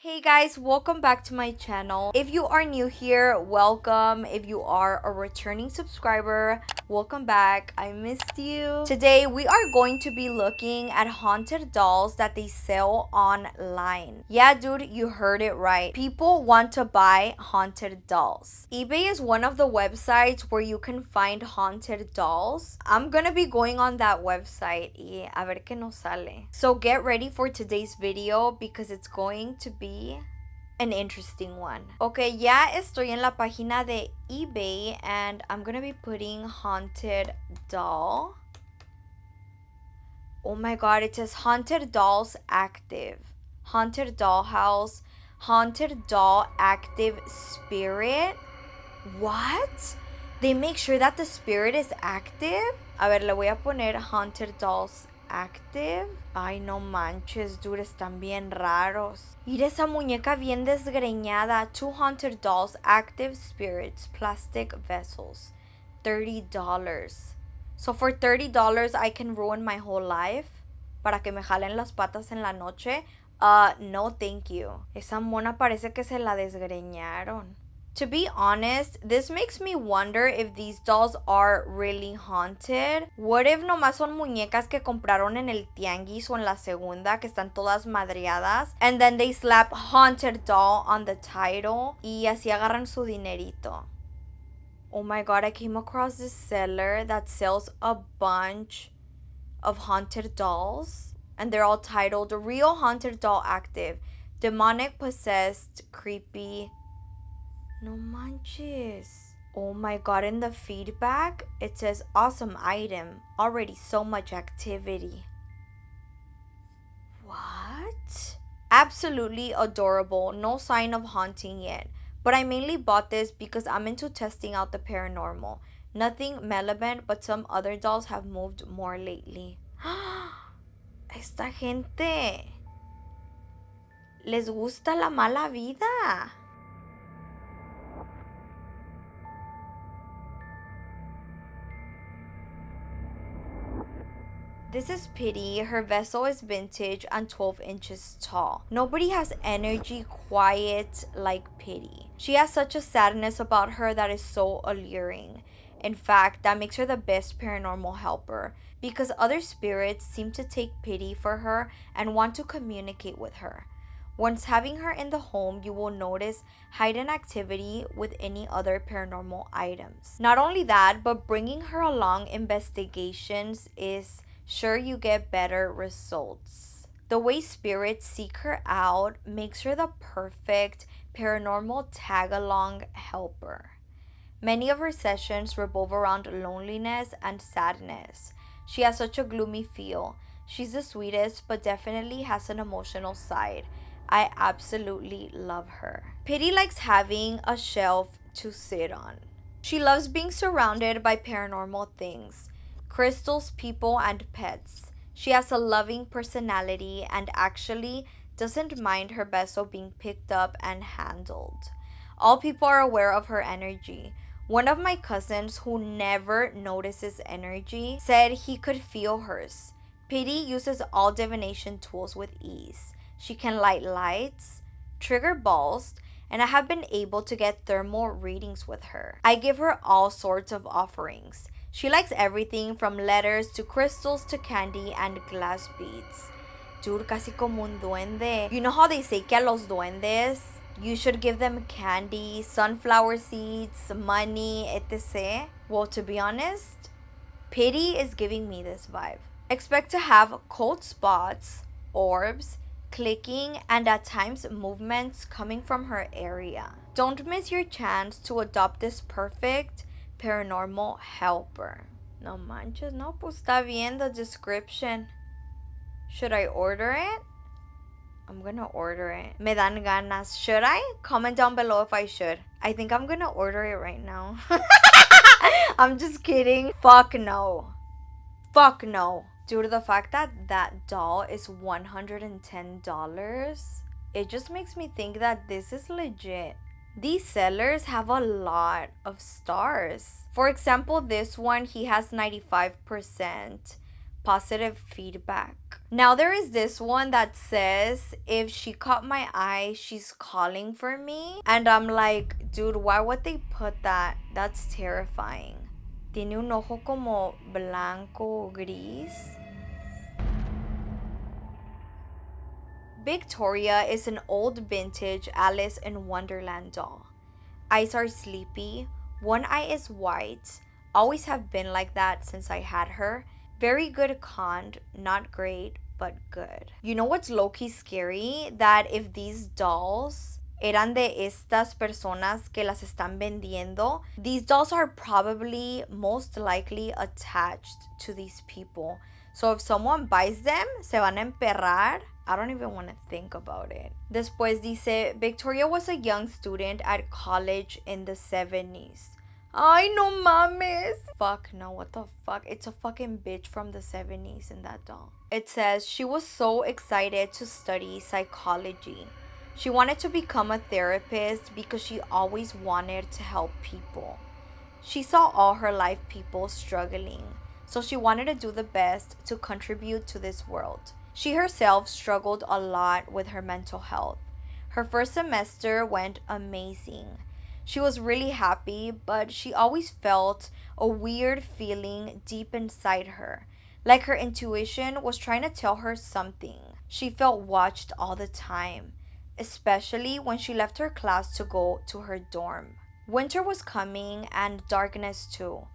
Hey guys, welcome back to my channel. If you are new here, welcome. If you are a returning subscriber, welcome back. I missed you. Today we are going to be looking at haunted dolls that they sell online. Yeah, dude, you heard it right. People want to buy haunted dolls. eBay is one of the websites where you can find haunted dolls. I'm gonna be going on that website y a ver qué nos sale. So get ready for today's video because it's going to be an interesting one. Okay, ya estoy en la página de eBay and I'm gonna be putting haunted doll. Oh my god, it says haunted dolls active. Haunted dollhouse. Haunted doll active spirit. What? They make sure that the spirit is active? A ver, le voy a poner haunted dolls active. Ay, no manches, dude, están bien raros. Mira esa muñeca bien desgreñada. 2 haunted dolls, active spirits, plastic vessels. $30. So for $30, I can ruin my whole life para que me jalen las patas en la noche. No, thank you. Esa mona parece que se la desgreñaron. To be honest, this makes me wonder if these dolls are really haunted. What if nomás son muñecas que compraron en el tianguis o en la segunda que están todas madreadas and then they slap haunted doll on the title y así agarran su dinerito? Oh my god, I came across this seller that sells a bunch of haunted dolls and they're all titled Real Haunted Doll Active, Demonic Possessed, Creepy. No manches. Oh my god, in the feedback, it says awesome item. Already so much activity. What? Absolutely adorable. No sign of haunting yet. But I mainly bought this because I'm into testing out the paranormal. Nothing malevolent, but some other dolls have moved more lately. Esta gente les gusta la mala vida. This is Pity. Her vessel is vintage and 12 inches tall. Nobody has energy quiet like Pity. She has such a sadness about her that is so alluring. In fact, that makes her the best paranormal helper because other spirits seem to take pity for her and want to communicate with her. Once having her in the home, you will notice heightened activity with any other paranormal items. Not only that, but bringing her along investigations is sure you get better results. The way spirits seek her out makes her the perfect paranormal tag-along helper. Many of her sessions revolve around loneliness and sadness. She has such a gloomy feel. She's the sweetest, but definitely has an emotional side. I absolutely love her. Pity likes having a shelf to sit on. She loves being surrounded by paranormal things, crystals, people, and pets. She has a loving personality and actually doesn't mind her vessel being picked up and handled. All people are aware of her energy. One of my cousins, who never notices energy, said he could feel hers. Pity uses all divination tools with ease. She can light lights, trigger balls, and I have been able to get thermal readings with her. I give her all sorts of offerings. She likes everything from letters to crystals to candy and glass beads. Dude, casi como un duende. You know how they say que a los duendes you should give them candy, sunflower seeds, money, etc.? Well, to be honest, Pity is giving me this vibe. Expect to have cold spots, orbs, clicking, and at times movements coming from her area. Don't miss your chance to adopt this perfect paranormal helper. No manches, no, pues está bien the description. Should I order it? I'm gonna order it. Me dan ganas. Should I? Comment down below if I should. I think I'm gonna order it right now. I'm just kidding. Fuck no. Fuck no. Due to the fact that that doll is $110, it just makes me think that this is legit. These sellers have a lot of stars. For example, this one, he has 95%, positive feedback. Now there is this one that says, if she caught my eye, she's calling for me. And I'm like, dude, why would they put that? That's terrifying. Tiene un ojo como blanco gris. Victoria is an old vintage Alice in Wonderland doll. Eyes are sleepy, one eye is white, always have been like that since I had her. Very good conned, not great, but good. You know what's low-key scary? That if these dolls eran de estas personas que las están vendiendo, these dolls are probably most likely attached to these people. So if someone buys them, se van a emperrar. I don't even want to think about it. Después dice, Victoria was a young student at college in the 70s. Ay, no mames. Fuck, no, what the fuck? It's a fucking bitch from the 70s in that doll. It says, she was so excited to study psychology. She wanted to become a therapist because she always wanted to help people. She saw all her life people struggling, so she wanted to do the best to contribute to this world. She herself struggled a lot with her mental health. Her first semester went amazing. She was really happy, but she always felt a weird feeling deep inside her, like her intuition was trying to tell her something. She felt watched all the time, especially when she left her class to go to her dorm. Winter was coming and darkness too.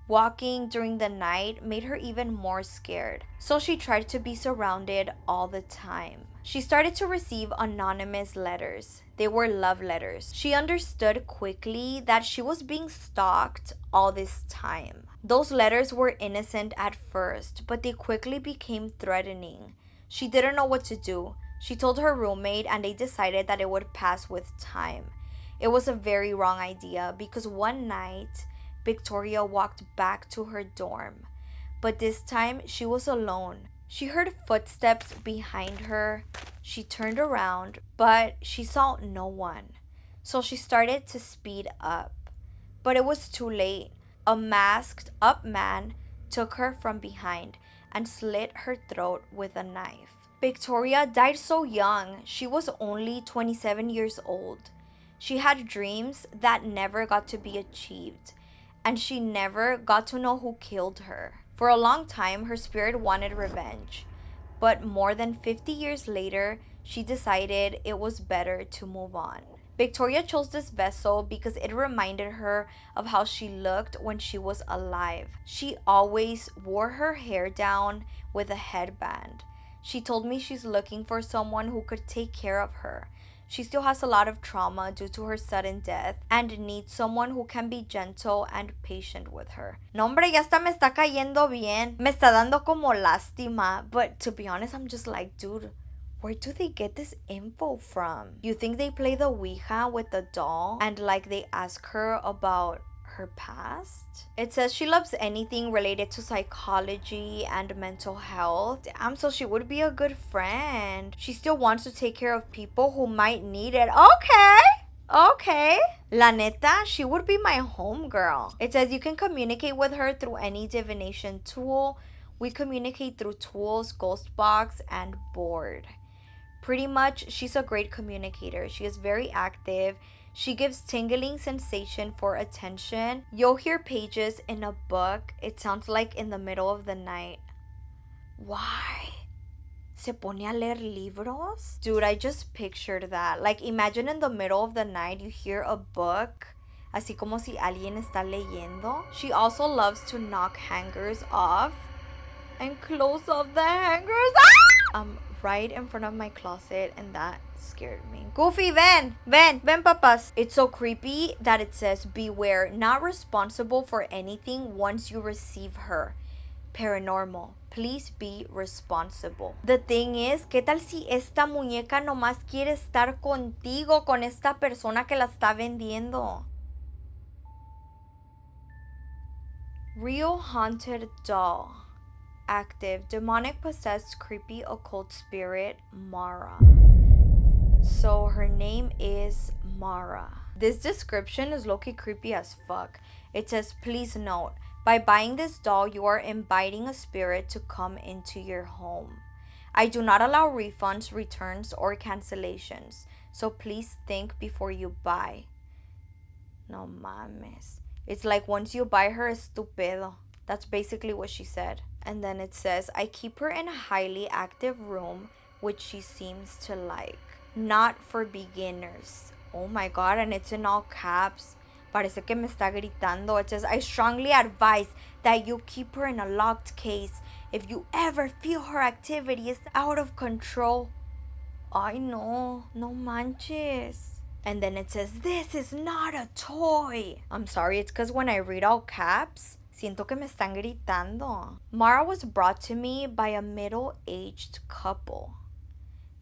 Walking during the night made her even more scared, so she tried to be surrounded all the time. She started to receive anonymous letters. They were love letters. She understood quickly that she was being stalked all this time. Those letters were innocent at first, but they quickly became threatening. She didn't know what to do. She told her roommate and they decided that it would pass with time. It was a very wrong idea because one night, Victoria walked back to her dorm, but this time she was alone. She heard footsteps behind her. She turned around, but she saw no one. So she started to speed up. But it was too late. A masked up man took her from behind and slit her throat with a knife. Victoria died so young. She was only 27 years old. She had dreams that never got to be achieved, and she never got to know who killed her. For a long time, her spirit wanted revenge, but more than 50 years later, she decided it was better to move on. Victoria chose this vessel because it reminded her of how she looked when she was alive. She always wore her hair down with a headband. She told me she's looking for someone who could take care of her. She still has a lot of trauma due to her sudden death and needs someone who can be gentle and patient with her. No, hombre, ya hasta me está cayendo bien. Me está dando como lástima. But to be honest, I'm just like, dude, where do they get this info from? You think they play the Ouija with the doll and like they ask her about her past? It says she loves anything related to psychology and mental health. Damn, so she would be a good friend. She still wants to take care of people who might need it. Okay. La neta, she would be my homegirl. It says you can communicate with her through any divination tool. We communicate through tools, ghost box, and board. Pretty much, she's a great communicator. She is very active. She gives tingling sensation for attention. You'll hear pages in a book. It sounds like in the middle of the night. Why? ¿Se pone a leer libros? Dude, I just pictured that. Like, imagine in the middle of the night you hear a book, así como si alguien está leyendo. She also loves to knock hangers off and close off the hangers. Right in front of my closet, and that scared me. Goofy, ven, papas. It's so creepy that it says, beware, not responsible for anything once you receive her. Paranormal. Please be responsible. The thing is, ¿qué tal si esta muñeca nomás quiere estar contigo, con esta persona que la está vendiendo? Real haunted doll. Active, demonic possessed creepy occult spirit Mara. So her name is Mara. This description is low-key creepy as fuck. It says, please note, By buying this doll, you are inviting a spirit to come into your home. I do not allow refunds, returns, or cancellations, so please think before you buy. No mames. It's like once you buy her, estúpido. That's basically what she said. And then it says, I keep her in a highly active room, which she seems to like. Not for beginners. Oh my god, and it's in all caps. Parece que me está gritando. It says, I strongly advise that you keep her in a locked case. If you ever feel her activity is out of control. Ay no, no manches. And then it says, this is not a toy. I'm sorry, it's because when I read all caps, siento que me están gritando. Mara was brought to me by a middle-aged couple.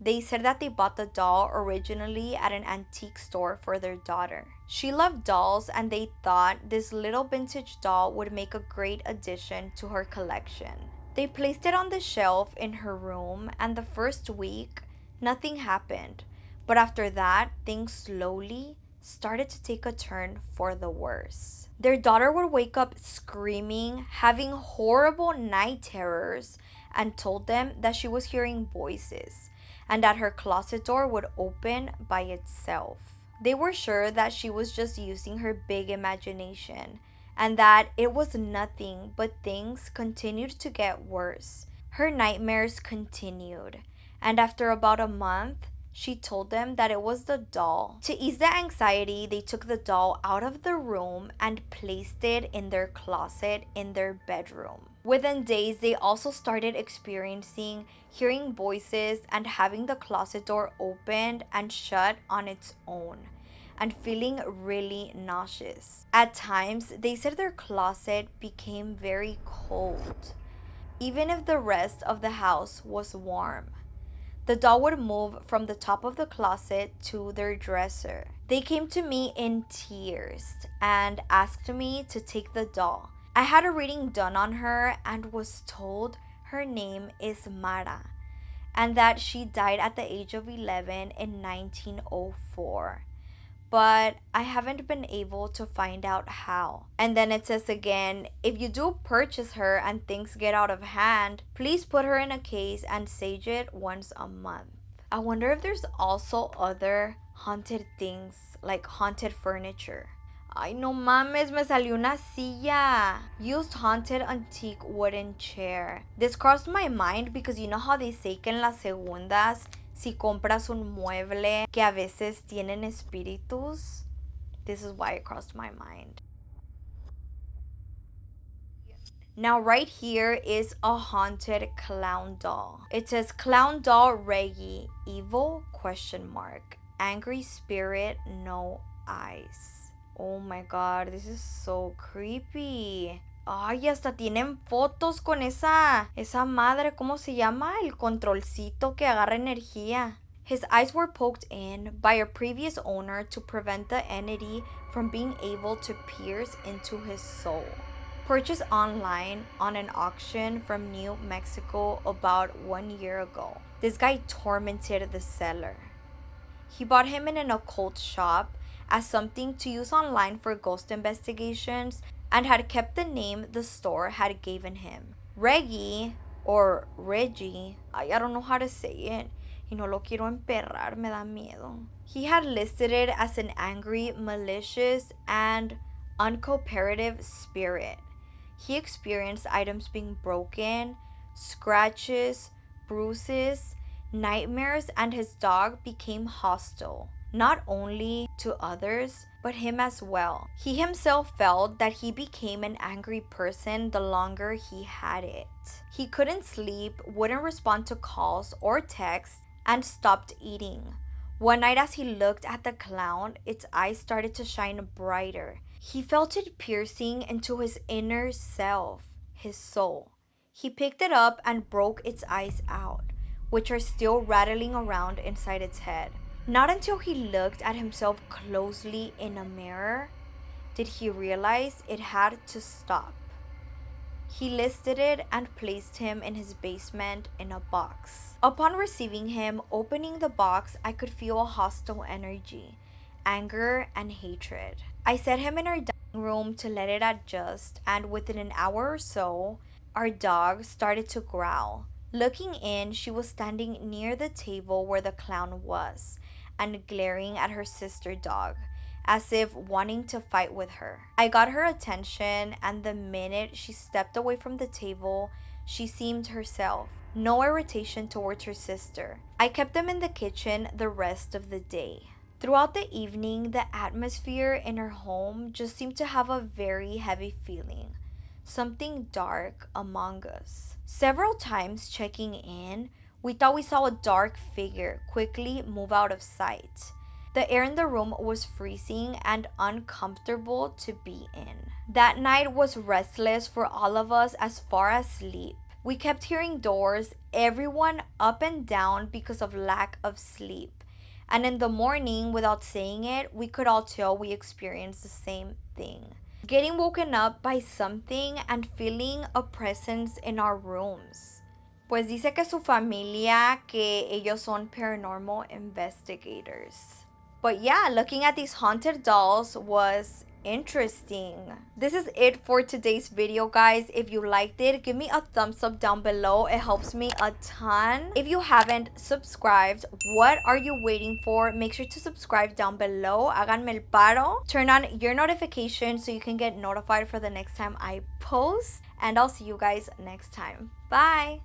They said that they bought the doll originally at an antique store for their daughter. She loved dolls and they thought this little vintage doll would make a great addition to her collection. They placed it on the shelf in her room, and the first week, nothing happened. But after that, things slowly started to take a turn for the worse. Their daughter would wake up screaming, having horrible night terrors, and told them that she was hearing voices and that her closet door would open by itself. They were sure that she was just using her big imagination and that it was nothing, but things continued to get worse. Her nightmares continued, and after about a month, she told them that it was the doll. To ease the anxiety, they took the doll out of the room and placed it in their closet in their bedroom. Within days, they also started experiencing hearing voices and having the closet door opened and shut on its own, and feeling really nauseous. At times, they said their closet became very cold, even if the rest of the house was warm. The doll would move from the top of the closet to their dresser. They came to me in tears and asked me to take the doll. I had a reading done on her and was told her name is Mara and that she died at the age of 11 in 1904. But I haven't been able to find out how. And then it says again, if you do purchase her and things get out of hand, please put her in a case and sage it once a month. I wonder if there's also other haunted things, like haunted furniture. Ay, no mames, me salió una silla. Used haunted antique wooden chair. This crossed my mind because you know how they say que en las segundas, si compras un mueble que a veces tienen espíritus? This is why it crossed my mind. Now right here is a haunted clown doll. It says clown doll Reggie, evil question mark, angry spirit, no eyes. Oh my god, this is so creepy. Ay, hasta tienen fotos con esa madre, ¿cómo se llama? El controlcito que agarra energía. His eyes were poked in by a previous owner to prevent the entity from being able to pierce into his soul. Purchased online on an auction from New Mexico about 1 year ago. This guy tormented the seller. He bought him in an occult shop as something to use online for ghost investigations and had kept the name the store had given him. Reggie, or Reggie, I don't know how to say it. Y no lo quiero emperrar, me da miedo. He had listed it as an angry, malicious, and uncooperative spirit. He experienced items being broken, scratches, bruises, nightmares, and his dog became hostile, not only to others, but him as well. He himself felt that he became an angry person the longer he had it. He couldn't sleep, wouldn't respond to calls or texts, and stopped eating. One night as he looked at the clown, its eyes started to shine brighter. He felt it piercing into his inner self, his soul. He picked it up and broke its eyes out, which are still rattling around inside its head. Not until he looked at himself closely in a mirror did he realize it had to stop. He listed it and placed him in his basement in a box. Upon receiving him, opening the box, I could feel a hostile energy, anger, and hatred. I set him in our dining room to let it adjust, and within an hour or so, our dog started to growl. Looking in, she was standing near the table where the clown was and glaring at her sister dog, as if wanting to fight with her. I got her attention, and the minute she stepped away from the table, she seemed herself. No irritation towards her sister. I kept them in the kitchen the rest of the day. Throughout the evening, the atmosphere in her home just seemed to have a very heavy feeling, something dark among us. Several times checking in, we thought we saw a dark figure quickly move out of sight. The air in the room was freezing and uncomfortable to be in. That night was restless for all of us as far as sleep. We kept hearing doors, everyone up and down because of lack of sleep. And in the morning, without saying it, we could all tell we experienced the same thing. Getting woken up by something and feeling a presence in our rooms. Pues dice que su familia, que ellos son paranormal investigators. But yeah, looking at these haunted dolls was interesting. This is it for today's video, guys. If you liked it, give me a thumbs up down below. It helps me a ton. If you haven't subscribed, what are you waiting for? Make sure to subscribe down below. Háganme el paro. Turn on your notifications so you can get notified for the next time I post. And I'll see you guys next time. Bye.